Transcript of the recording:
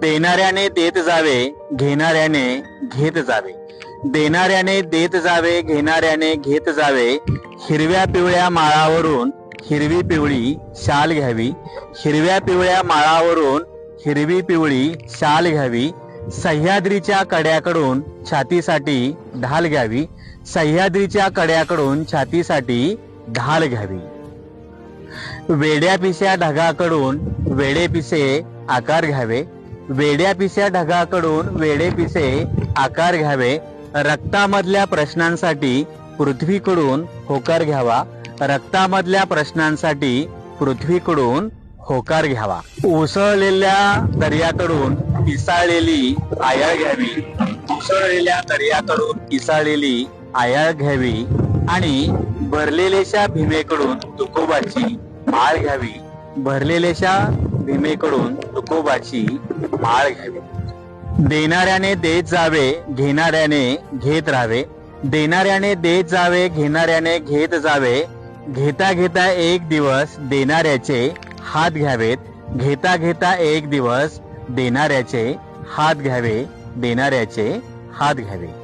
देणाऱ्याने देत जावे, घेणाऱ्याने घेत जावे. देणाऱ्याने देत जावे, घेणाऱ्याने घेत जावे. हिरव्या पिवळ्या माळावरून हिरवी पिवळी शाल घ्यावी. हिरव्या पिवळ्या माळावरून हिरवी पिवळी शाल घ्यावी. सह्याद्रीच्या कड्याकडून छातीसाठी ढाल घ्यावी. सह्याद्रीच्या कड्याकडून छातीसाठी ढाल घ्यावी. वेड्या पिस्या ढगाकडून वेडे पिसे आकार घ्यावे. वेड्या पिस्या ढगाकडून वेडे पिसे आकार घ्यावे. रक्तामधल्या प्रश्नांसाठी पृथ्वीकडून होकार घ्यावा. रक्तामधल्या प्रश्नांसाठी पृथ्वीकडून होकार घ्यावा. उसळलेल्या दर्याकडून पिसाळलेली आयाळ घ्यावी. उसळलेल्या दर्याकडून पिसाळलेली आयाळ घ्यावी आणि भरलेल्याशा भीमेकडून तुकोबाची माळ घ्यावी. भरलेल्याशा भीमेकडून तुकोबाची माळ घ्यावी. देणाऱ्याने देत जावे, घेणाऱ्याने घेत राहावे. देणाऱ्याने देत जावे, घेणाऱ्याने घेत जावे. घेता घेता एक दिवस देणाऱ्याचे हात घ्यावेत. घेता घेता एक दिवस देणाऱ्याचे हात घ्यावे. देणाऱ्याचे हात घ्यावे.